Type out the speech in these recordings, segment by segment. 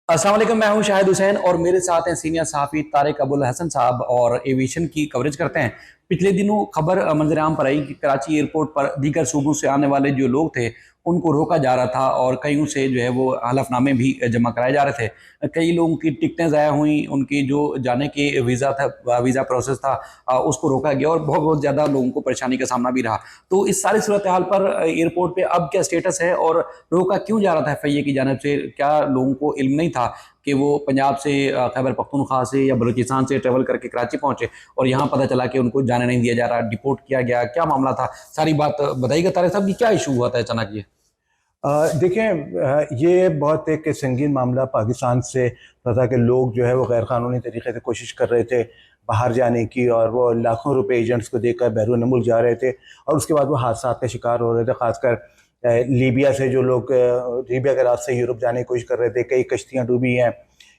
अस्सलाम वालेकुम, मैं हूं शाहिद हुसैन और मेरे साथ हैं सीनियर सहाफ़ी तारिक अबुल हसन साहब और एविएशन की कवरेज करते हैं। पिछले दिनों खबर मंजर आम पर आई कि कराची एयरपोर्ट पर दीगर सूबों से आने वाले जो लोग थे उनको रोका जा रहा था और कईयों से जो है वो हलफनामे भी जमा कराए जा रहे थे। कई लोगों की टिकटें ज़ाया हुई, उनकी जो जाने के वीज़ा प्रोसेस था उसको रोका गया और बहुत बहुत ज़्यादा लोगों को परेशानी का सामना भी रहा। तो इस सारी सूरत हाल पर एयरपोर्ट पे अब क्या स्टेटस है और रोका क्यों जा रहा था एफआईए की जानब से? क्या लोगों को इल्म नहीं था कि वो पंजाब से खैबर पख्तूनख्वा से या बलूचिस्तान से ट्रेवल करके कराची पहुंचे और यहाँ पता चला कि उनको जाने नहीं दिया जा रहा, डिपोर्ट किया गया? क्या मामला था? सारी बात बताइएगा तारिक साहब कि क्या इशू हुआ था अचानक ये? देखें, ये बहुत एक संगीन मामला पाकिस्तान से था कि लोग जो है वो गैर कानूनी तरीके से कोशिश कर रहे थे बाहर जाने की, और वो लाखों रुपए एजेंट्स को देकर बैरून मुल्क जा रहे थे और उसके बाद वो हादसा का शिकार हो रहे थे। खासकर लीबिया से जो लोग लीबिया के रास्ते यूरोप जाने की कोशिश कर रहे थे, कई कश्तियाँ डूबी हैं।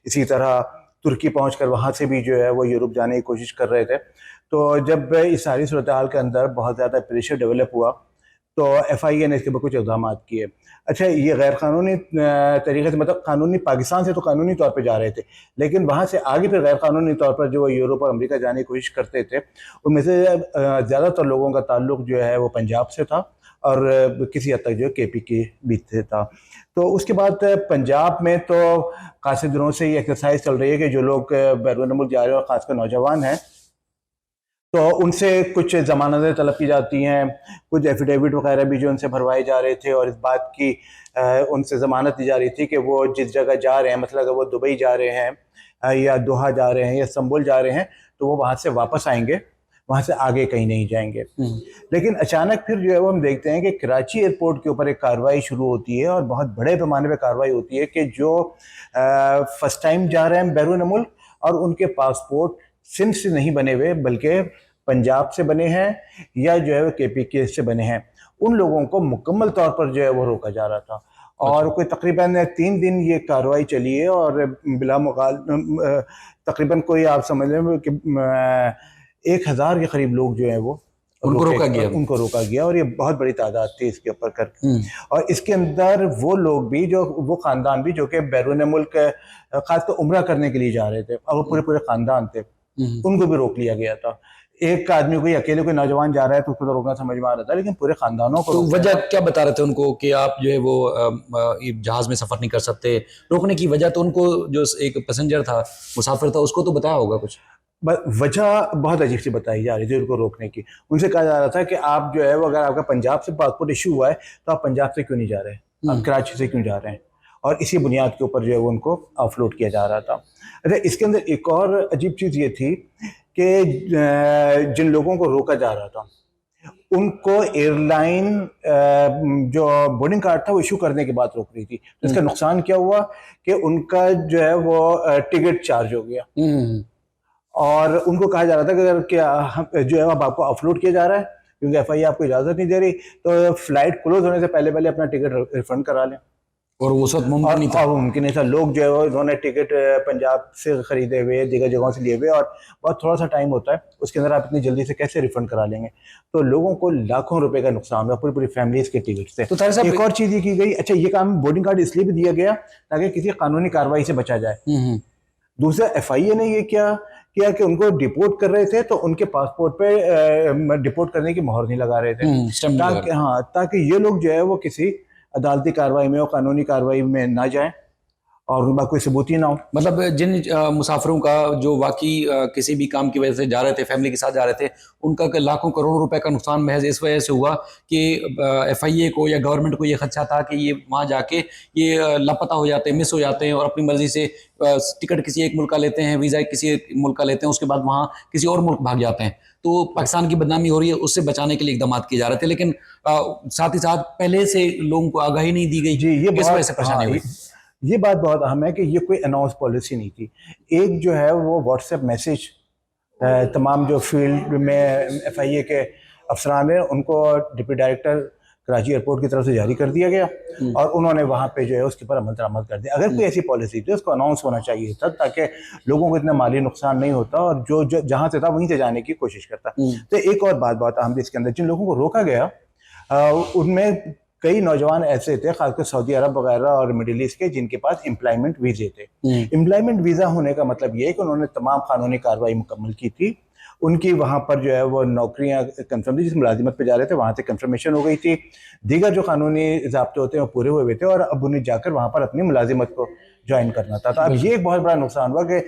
इसी तरह तुर्की पहुँच वहाँ से भी जो है वो यूरोप जाने की कोशिश कर रहे थे। तो जब इस सारी सूरत हाल के अंदर बहुत ज़्यादा प्रेशर डेवलप हुआ तो एफआईए ने इसके ऊपर कुछ इक़दाम किए। अच्छा, ये गैर कानूनी तरीके से, मतलब कानूनी पाकिस्तान से तो कानूनी तौर पे जा रहे थे, लेकिन वहाँ से आगे फिर गैर कानूनी तौर पर जो यूरोप और अमेरिका जाने की कोशिश करते थे, उनमें से ज़्यादातर लोगों का ताल्लुक जो है वो पंजाब से था और किसी हद तक जो है केपी के भी से था। तो उसके बाद पंजाब में तो काफ़ी दिनों से ये एक्सरसाइज चल रही है कि जो लोग बैरून मुल्क जा रहे हैं और ख़ासकर नौजवान हैं, तो उनसे कुछ ज़मानतें तलब की जाती हैं, कुछ एफिडेविट वगैरह भी जो उनसे भरवाए जा रहे थे और इस बात की उनसे ज़मानत दी जा रही थी कि वो जिस जगह जा रहे हैं, मतलब अगर वो दुबई जा रहे हैं या दोहा जा रहे हैं या इस्तांबुल जा रहे हैं, तो वो वहाँ से वापस आएंगे, वहाँ से आगे कहीं नहीं जाएंगे। लेकिन अचानक फिर जो है वो हम देखते हैं कि कराची एयरपोर्ट के ऊपर एक कार्रवाई शुरू होती है और बहुत बड़े पैमाने पर कार्रवाई होती है कि जो फर्स्ट टाइम जा रहे हैं बैरून मुल्क और उनके पासपोर्ट सिंध से नहीं बने हुए बल्कि पंजाब से बने हैं या जो है केपीके से बने हैं, उन लोगों को मुकम्मल तौर पर जो है वो रोका जा रहा था। और कोई तकरीबन 3 दिन ये कार्रवाई चली है और बिला मुकाल तकरीबन कोई आप समझ लें कि 1000 के करीब लोग जो हैं वो उनको रोका गया और ये बहुत बड़ी तादाद थी इसके ऊपर कर। और इसके अंदर वो लोग भी, जो वो ख़ानदान भी जो कि बैरून मुल्क खासकर उम्रा करने के लिए जा रहे थे और वो पूरे पूरे ख़ानदान थे, उनको भी रोक लिया गया था। एक आदमी को, अकेले कोई नौजवान जा रहा है तो उसको तो रोकना समझ में आ रहा था, लेकिन पूरे खानदानों को। तो वजह क्या बता रहे थे उनको कि आप जो है वो जहाज में सफर नहीं कर सकते? रोकने की वजह तो उनको, जो एक पैसेंजर था, मुसाफिर था, उसको तो बताया होगा कुछ? वजह बहुत अजीब सी बताई जा रही थी उनको रोकने की। उनसे कहा जा रहा था कि आप जो है वो, अगर आपका पंजाब से पासपोर्ट इशू हुआ है तो आप पंजाब से क्यों नहीं जा रहे, आप कराची से क्यों जा रहे हैं, और इसी बुनियाद के ऊपर जो है वो उनको ऑफलोड किया जा रहा था। अच्छा, इसके अंदर एक और अजीब चीज़ ये थी कि जिन लोगों को रोका जा रहा था उनको एयरलाइन जो बोर्डिंग कार्ड था वो इशू करने के बाद रोक रही थी। तो इसका नुकसान क्या हुआ कि उनका जो है वो टिकट चार्ज हो गया और उनको कहा जा रहा था कि अगर क्या जो है अब आपको ऑफलोड किया जा रहा है क्योंकि एफआईए आपको इजाज़त नहीं दे रही, तो फ्लाइट क्लोज होने से पहले पहले अपना टिकट रिफंड करा लें। और वो सब मुमकिन नहीं था। और मुमकिन नहीं था। लोग जो है वो उन्होंने टिकट पंजाब से ख़रीदे हुए, दीगर जगहों से लिए हुए, और बहुत थोड़ा सा टाइम होता है, उसके अंदर आप इतनी जल्दी से कैसे रिफंड करा लेंगे। तो लोगों को लाखों रुपए का नुकसान हुआ, पूरी पूरी फैमिलीज़ के टिकट से। तो एक और चीज़ ये की गई, अच्छा ये काम बोर्डिंग कार्ड इसलिए भी दिया गया ताकि किसी कानूनी कार्रवाई से बचा जाए। दूसरा, एफआईए ने ये किया कि उनको डिपोर्ट कर रहे थे तो उनके पासपोर्ट पे डिपोर्ट करने की मोहर नहीं लगा रहे थे, ताकि ये लोग जो है वो किसी अदालती कार्रवाई में और कानूनी कार्रवाई में ना जाएं और उनका कोई सबूत ही ना हो। मतलब जिन मुसाफिरों का जो वाकई किसी भी काम की वजह से जा रहे थे, फैमिली के साथ जा रहे थे, उनका लाखों करोड़ों रुपए का नुकसान महज इस वजह से हुआ कि एफआईए को या गवर्नमेंट को ये खदशा था कि ये वहाँ जाके ये लापता हो जाते हैं, मिस हो जाते हैं और अपनी मर्जी से टिकट किसी एक मुल्क का लेते हैं, वीज़ा किसी एक मुल्क का लेते हैं, उसके बाद वहाँ किसी और मुल्क भाग जाते हैं। तो पाकिस्तान की बदनामी हो रही है, उससे बचाने के लिए इकदाम किए जा रहे थे, लेकिन साथ ही साथ पहले से लोगों को आगाही नहीं दी गई। जी, ये किस वजह से परेशानी हुई? ये बात बहुत अहम है कि ये कोई अनाउंस पॉलिसी नहीं थी। एक जो है वो व्हाट्सएप मैसेज तमाम जो फील्ड में एफआईए के अफसरान हैं उनको डिप्टी डायरेक्टर कराची एयरपोर्ट की तरफ से जारी कर दिया गया और उन्होंने वहाँ पे जो है उसके ऊपर अमल दरामद कर दिया। अगर कोई ऐसी पॉलिसी थी उसको अनाउंस होना चाहिए था ताकि लोगों को इतना माली नुकसान नहीं होता और जो जहाँ से था वहीं से जाने की कोशिश करता। तो एक और बात बहुत अहम थी इसके अंदर, जिन लोगों को रोका गया उनमें कई नौजवान ऐसे थे, खासकर सऊदी अरब वगैरह और मिडिल ईस्ट के, जिनके पास एम्प्लॉयमेंट वीजे थे। एम्प्लॉयमेंट वीज़ा होने का मतलब ये है कि उन्होंने तमाम कानूनी कार्रवाई मुकम्मल की थी, उनकी वहाँ पर जो है वो नौकरियाँ कंफर्म थी, जिस मुलाजिमत पे जा रहे थे वहाँ से कंफर्मेशन हो गई थी, दीगर जो कानूनी ज़ाब्ते होते हैं वो पूरे हुए थे, और अब उन्हें जाकर वहाँ पर अपनी मुलाजिमत को ज्वाइन करना था। तो अब ये एक बहुत बड़ा नुकसान हुआ कि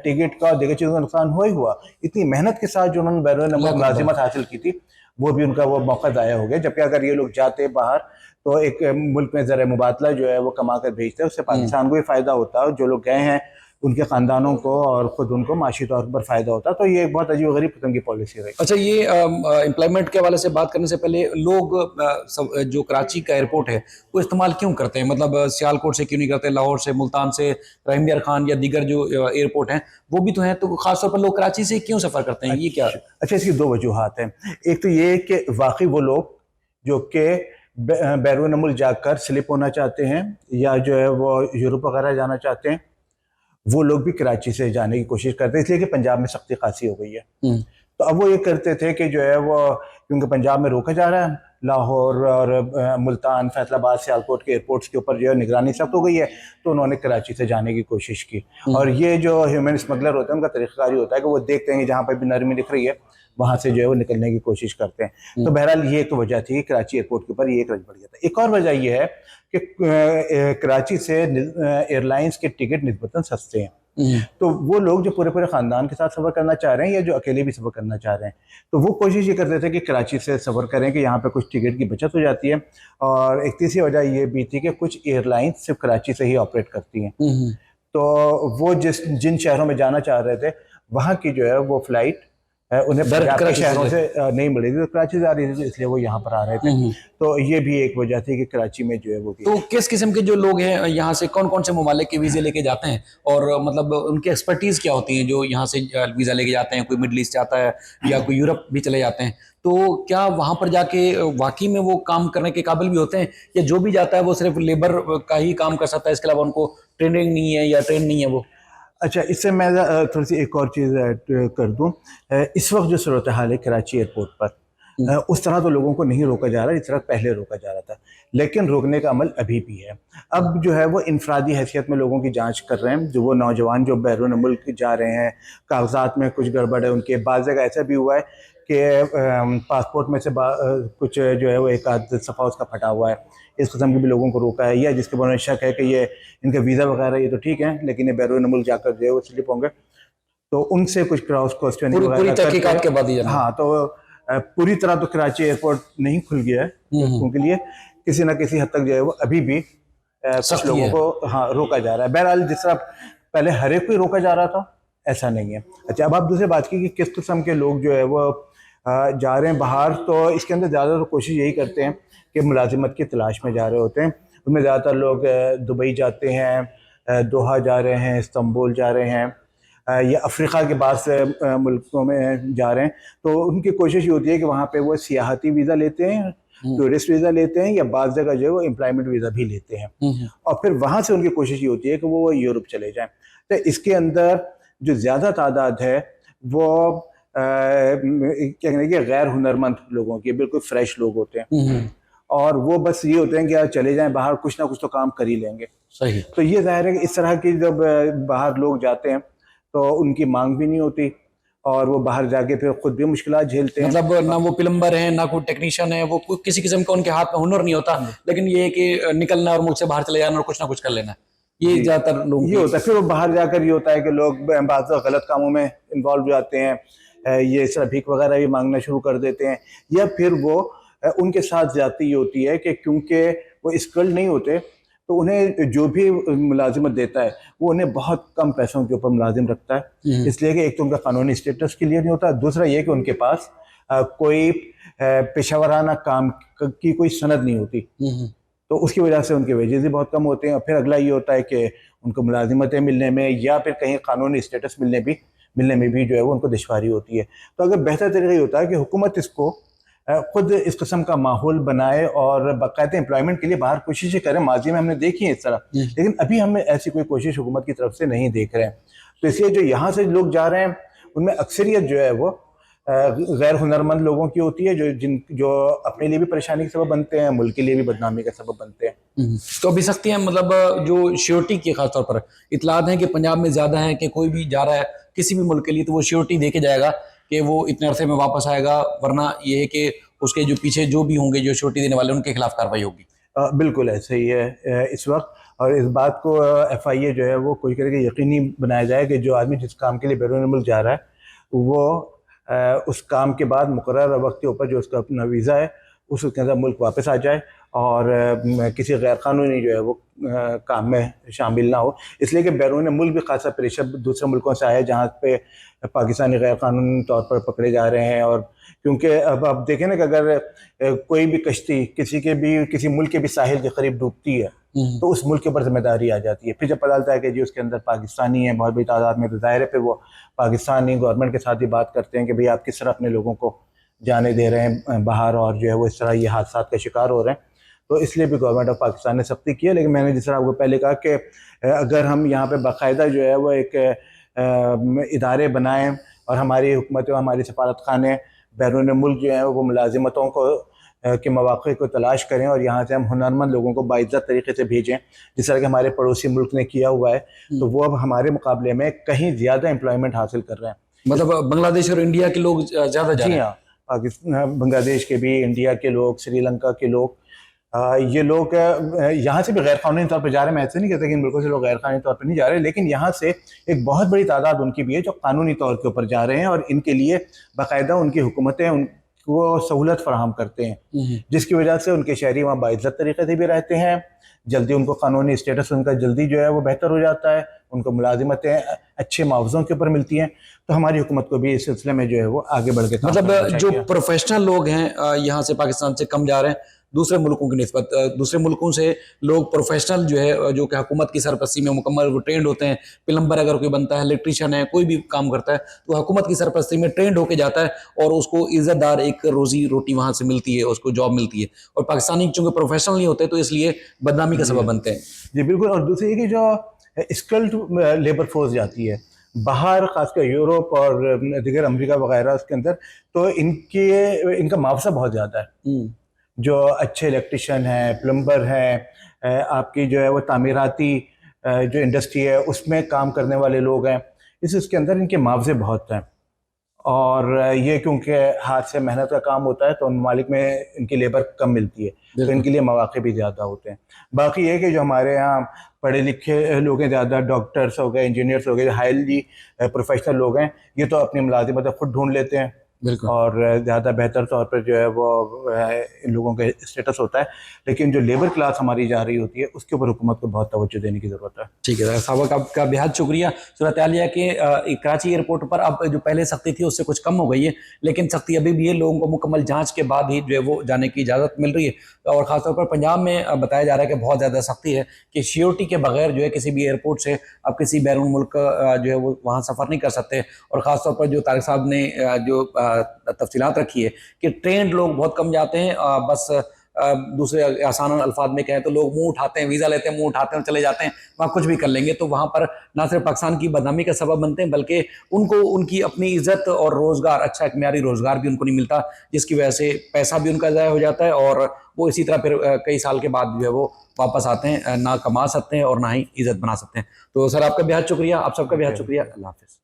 टिकट का और दीगर चीज़ों का नुकसान हुआ ही हुआ। इतनी मेहनत के साथ जो उन्होंने बैरून मुल्क मुलाजिमत हासिल की थी, वो भी उनका वो मौका ज़ाया हो गया। जबकि अगर ये लोग जाते बाहर तो एक मुल्क में ज़र मुबादला जो है वो कमा कर भेजते हैं, उससे पाकिस्तान को भी फ़ायदा होता है, और जो लोग गए हैं उनके ख़ानदानों को और ख़ुद उनको माशी तौर पर फ़ायदा होता है। तो ये एक बहुत अजीब गरीब किस्म की पॉलिसी रही। अच्छा, ये एम्प्लॉयमेंट के हवाले से बात करने से पहले लोग जो कराची का एयरपोर्ट है वो इस्तेमाल क्यों करते हैं? मतलब सियालकोट से क्यों नहीं करते, लाहौर से, मुल्तान से, रहीम यार खान या दीगर जो एयरपोर्ट हैं वो भी तो हैं, तो खासतौर पर लोग कराची से क्यों सफ़र करते हैं? ये क्या? अच्छा, इसकी दो वजूहात हैं। एक तो ये कि वाकई वो लोग जो कि बैरून मुल्क जाकर स्लिप होना चाहते हैं या जो है वो यूरोप वगैरह जाना चाहते हैं, वो लोग भी कराची से जाने की कोशिश करते हैं, इसलिए कि पंजाब में सख्ती खासी हो गई है। तो अब वो ये करते थे कि जो है वो, क्योंकि पंजाब में रोका जा रहा है, लाहौर और मुल्तान, फैसलाबाद, सियालकोट के एयरपोर्ट्स के ऊपर जो है निगरानी सख्त हो गई है, तो उन्होंने कराची से जाने की कोशिश की। और ये जो ह्यूमन स्मगलर होते हैं उनका तरीक़ाकार होता है कि वो देखते हैं कि जहाँ पर भी नरमी दिख रही है वहाँ से जो है वो निकलने की कोशिश करते हैं। तो बहरहाल ये तो वजह थी, कराची एयरपोर्ट के ऊपर ये एक रज बढ़ गया था। एक और वजह यह है कि कराची से एयरलाइंस के टिकट निस्बतन सस्ते हैं, तो वो लोग जो पूरे पूरे ख़ानदान के साथ सफ़र करना चाह रहे हैं या जो अकेले भी सफ़र करना चाह रहे हैं, तो वो कोशिश ये करते थे कि कराची से सफ़र करें कि यहाँ पे कुछ टिकट की बचत हो जाती है। और एक तीसरी वजह ये भी थी कि कुछ एयरलाइंस सिर्फ कराची से ही ऑपरेट करती हैं, तो वो जिन शहरों में जाना चाह रहे थे वहाँ की जो है वो फ़्लाइट उन्हें पंजाब के शहरों से नहीं मिली थी, तो कराची जा रही थी, इसलिए वो यहाँ पर आ रहे थे। तो ये भी एक वजह थी कि कराची में जो है वो। तो किस किस्म के जो लोग हैं यहाँ से कौन कौन से ममालिक के वीज़े लेके जाते हैं, और मतलब उनकी एक्सपर्टीज़ क्या होती है जो यहाँ से वीज़ा लेके जाते हैं? कोई मिडल ईस्ट जाता है या कोई यूरोप भी चले जाते हैं, तो क्या वहाँ पर जाके वाकई में वो काम करने के काबिल भी होते हैं, या जो भी जाता है वो सिर्फ लेबर का ही काम कर सकता है, इसके अलावा उनको ट्रेनिंग नहीं है या ट्रेन नहीं है वो? अच्छा, इससे मैं थोड़ी सी एक और चीज़ ऐड कर दूँ। इस वक्त जो सूरत हाल है कराची एयरपोर्ट पर, उस तरह तो लोगों को नहीं रोका जा रहा जिस तरह पहले रोका जा रहा था, लेकिन रोकने का अमल अभी भी है। अब जो है वो इनफरादी हैसियत में लोगों की जांच कर रहे हैं, जो वो नौजवान जो बैरून मुल्क जा रहे हैं, कागजात में कुछ गड़बड़ है उनके। बाज़ जगह ऐसा भी हुआ है कि पासपोर्ट में से कुछ जो है वो एक आध सफ़ा उसका फटा हुआ है, इस किस्म के भी लोगों को रोका है। या जिसके बारे में शक है कि ये इनका वीज़ा वगैरह ये तो ठीक है, लेकिन ये बैरून मुल्क जाकर जो है वो स्लिप होंगे, तो उनसे कुछ क्रॉस क्वेश्चनिंग पूरी तहकीकात के बाद ही। हाँ, तो पूरी तरह तो कराची एयरपोर्ट नहीं खुल गया है उनके लिए, किसी ना किसी हद तक जो है वो अभी भी कुछ लोगों को हाँ रोका जा रहा है। बहरहाल जिस तरह पहले हर एक को रोका जा रहा था, ऐसा नहीं है। अच्छा, अब आप दूसरी बात की कि किस किस्म के लोग जो है वो जा रहे हैं बाहर, तो इसके अंदर ज़्यादातर कोशिश यही करते हैं कि मुलाजिमत की तलाश में जा रहे होते हैं। उनमें ज़्यादातर लोग दुबई जाते हैं, दोहा जा रहे हैं, इस्तांबुल जा रहे हैं, या अफ्रीका के बाद से मुल्कों में जा रहे हैं। तो उनकी कोशिश ये होती है कि वहाँ पे वो सियाहती वीज़ा लेते हैं, टूरिस्ट वीज़ा लेते हैं, या बाज़ जगह जो है वो एम्प्लॉयमेंट वीज़ा भी लेते हैं, और फिर वहाँ से उनकी कोशिश ये होती है कि वो यूरोप चले जाएं। तो इसके अंदर जो ज़्यादा तादाद है वो क्या कहने की गैर हुनरमंद लोगों की, बिल्कुल फ्रेश लोग होते हैं, और वो बस ये होते हैं कि यार चले जाएं बाहर, कुछ ना कुछ तो काम कर ही लेंगे। सही। तो ये जाहिर है कि इस तरह की जब बाहर लोग जाते हैं तो उनकी मांग भी नहीं होती, और वो बाहर जाके फिर खुद भी मुश्किलात झेलते हैं। मतलब ना वो प्लम्बर है, ना कोई टेक्नीशियन है, वो किसी किस्म का उनके हाथ में हुनर नहीं होता, लेकिन ये है कि निकलना और मुल्क से बाहर चले जाना और कुछ ना कुछ कर लेना, ये ज्यादातर लोग ये होता है। फिर वो बाहर जाकर ये होता है कि लोग बाज़ गलत कामों में इन्वॉल्व हो जाते हैं, ये इस तरह भीख वगैरह भी मांगना शुरू कर देते हैं, या फिर वो उनके साथ ज्यादती ये होती है कि क्योंकि वो स्किल्ड नहीं होते, तो उन्हें जो भी मुलाजिमत देता है वो उन्हें बहुत कम पैसों के ऊपर मुलाजिम रखता है, इसलिए कि एक तो उनका कानूनी स्टेटस क्लियर नहीं होता, दूसरा ये कि उनके पास कोई पेशावराना काम की कोई सनद नहीं होती, तो उसकी वजह से उनके वेजेस भी बहुत कम होते हैं। और फिर अगला ये होता है कि उनको मुलाजिमतें मिलने में या फिर कहीं कानूनी स्टेटस मिलने में भी जो है वो उनको दुश्वारी होती है। तो अगर बेहतर तरीका ये होता है कि हुकूमत इसको खुद इस किस्म का माहौल बनाए और बाकायदा एम्प्लॉयमेंट के लिए बाहर कोशिशें करें। माजी में हमने देखी है इस तरह, लेकिन अभी हमें ऐसी कोई कोशिश हुकूमत की तरफ से नहीं देख रहे हैं। तो इसलिए जो यहाँ से लोग जा रहे हैं उनमें अक्सरियत जो है वो गैर हुनरमंद लोगों की होती है, जो अपने लिए भी परेशानी का सबब बनते हैं, मुल्क के लिए भी बदनामी का सबब बनते हैं। तो अभी सख्तियां मतलब जो श्योरिटी की खासतौर पर इतलात हैं कि पंजाब में ज्यादा है कि कोई भी जा रहा है किसी भी मुल्क के लिए तो वो श्योरिटी दे के जाएगा कि वो इतने अरसे में वापस आएगा, वरना ये है कि उसके जो पीछे जो भी होंगे जो श्योरिटी देने वाले उनके खिलाफ कार्रवाई होगी। बिल्कुल ऐसे ही है इस वक्त। और इस बात को FIA जो है वो कोशिश करके यकीनी बनाया जाए कि जो आदमी जिस काम के लिए बैरून मुल्क जा रहा है वो उस काम के बाद मुकर्रर वक्त के ऊपर जो उसका अपना वीज़ा है उसके अंदर मुल्क वापस आ जाए और किसी गैर कानूनी जो है वो काम में शामिल ना हो। इसलिए कि बैरून मुल्क भी खासा प्रेशर दूसरे मुल्कों से आया जहाँ पे पाकिस्तानी गैर कानूनी तौर पर पकड़े जा रहे हैं। और क्योंकि अब आप देखें ना कि अगर कोई भी कश्ती किसी मुल्क के भी साहिल के करीब डूबती है तो उस मुल्क के ऊपर जिम्मेदारी आ जाती है। फिर जब पता चलता है कि जी उसके अंदर पाकिस्तानी है बहुत बड़ी तादाद में, तो ज़ाहिर है फिर वो पाकिस्तानी गवर्नमेंट के साथ ही बात करते हैं कि भाई आप किस तरह अपने लोगों को जाने दे रहे हैं बाहर, और जो है वो इस तरह ये हादसा का शिकार हो रहे हैं। तो इसलिए भी गवर्नमेंट ऑफ पाकिस्तान ने सख्ती की है। लेकिन मैंने जिस तरह आपको पहले कहा कि अगर हम यहाँ पे बाकायदा जो है वो एक इदारे बनाएं और हमारी हुकूमतें, हमारी सफारत खाने बैरून मुल्क जो है वो मुलाजिमतों को के मौक़े को तलाश करें और यहाँ से हम हुनरमंद लोगों को बाइज़्ज़त तरीके से भेजें, जिस तरह के हमारे पड़ोसी मुल्क ने किया हुआ है, तो वो अब हमारे मुकाबले में कहीं ज़्यादा एम्प्लॉयमेंट हासिल कर रहे हैं। मतलब बांग्लादेश और इंडिया के लोग ज्यादा जा रहे हैं। हाँ, पाकिस्तान, बांग्लादेश के भी, इंडिया के लोग, श्रीलंका के लोग, ये लोग यहाँ से भी गैर कानूनी तौर पर जा रहे हैं। मैं ऐसे नहीं कहता कि इन मुल्कों से लोग गैर कानूनी तौर पर नहीं जा रहे, लेकिन यहाँ से एक बहुत बड़ी तादाद उनकी भी है जो कानूनी तौर के ऊपर जा रहे हैं और इनके लिए बाकायदा उनकी हुकूमतें उनको सहूलत फराहम करते हैं, जिसकी वजह से उनके शहरी वहाँ बाइज़्ज़त तरीके से भी रहते हैं, जल्दी उनको कानूनी स्टेटस उनका जल्दी जो है वो बेहतर हो जाता है, उनको मुलाजिमतें अच्छे मुआवज़ों के ऊपर मिलती हैं। तो हमारी हुकूमत को भी इस सिलसिले में जो है वो आगे बढ़ के काम करना मतलब जो चाहिए। प्रोफेशनल लोग हैं यहाँ से पाकिस्तान से कम जा रहे हैं दूसरे मुल्कों की निस्बत, दूसरे मुल्कों से लोग प्रोफेशनल जो है जो कि हुकूमत की सरपरस्ती में मुकम्मल वो ट्रेंड होते हैं। प्लम्बर अगर कोई बनता है, इलेक्ट्रीशियन है, कोई भी काम करता है तो हुकूमत की सरपरस्ती में ट्रेंड होके जाता है और उसको इज्जतदार एक रोजी रोटी वहाँ से मिलती है, उसको जॉब मिलती है। और पाकिस्तानी चूँकि प्रोफेशनल नहीं होते तो इसलिए बदनामी का सबब बनते हैं। जी बिल्कुल। और दूसरी कि जो स्किल्ड लेबर फोर्स जाती है बाहर, खासकर यूरोप और दिगर अमेरिका वगैरह उसके अंदर, तो इनका मुआवजा बहुत ज़्यादा है। जो अच्छे इलेक्ट्रिशियन हैं, प्लम्बर हैं, आपकी जो है वो तामीराती जो इंडस्ट्री है उसमें काम करने वाले लोग हैं, इसके अंदर इनके मुआवजे बहुत हैं। और ये क्योंकि हाथ से मेहनत का काम होता है तो उन ममालिक में इनकी लेबर कम मिलती है, तो इनके लिए मौक़े भी ज़्यादा होते हैं। बाकी ये कि जो हमारे यहाँ पढ़े लिखे लोग हैं, ज़्यादा डॉक्टर्स हो गए, इंजीनियर्स हो गए, हाईली प्रोफेशनल लोग हैं, ये तो अपनी मुलाजिमत खुद ढूंढ लेते हैं और ज़्यादा बेहतर तौर पर जो है वो इन लोगों का स्टेटस होता है। लेकिन जो लेबर क्लास हमारी जा रही होती है उसके ऊपर हुकूमत को बहुत तवज्जो देने की ज़रूरत है। ठीक है साहब, आपका बेहद शुक्रिया। सूरत हाल यह है कि कराची एयरपोर्ट पर अब जो पहले सख्ती थी उससे कुछ कम हो गई है, लेकिन सख्ती अभी भी है। लोगों को मुकम्मल जांच के बाद ही जो है वो जाने की इजाज़त मिल रही है। और ख़ासतौर पर पंजाब में बताया जा रहा है कि बहुत ज़्यादा सख्ती है कि श्योरिटी के बगैर जो है किसी भी एयरपोर्ट से अब किसी बैरून मुल्क जो है वो वहाँ सफ़र नहीं कर सकते। और ख़ासतौर पर जो तारिक साहब ने जो तफसीलात रखी है कि ट्रेंड लोग बहुत कम जाते हैं, बस दूसरे आसान अल्फाज में कहें तो लोग मुंह उठाते हैं, वीज़ा लेते हैं, मुंह उठाते हैं और चले जाते हैं, वहाँ कुछ भी कर लेंगे। तो वहाँ पर ना सिर्फ पाकिस्तान की बदनामी का सबब बनते हैं बल्कि उनको उनकी अपनी इज्जत और रोज़गार, अच्छा एक म्यारी रोज़गार भी उनको नहीं मिलता, जिसकी वजह से पैसा भी उनका ज़ाया हो जाता है और वो इसी तरह फिर कई साल के बाद जो है वो वापस आते हैं, ना कमा सकते हैं और ना ही इज्जत बना सकते हैं। तो सर आपका बेहद शुक्रिया, आप सबका बेहद शुक्रिया। अल्लाह हाफ़िज़।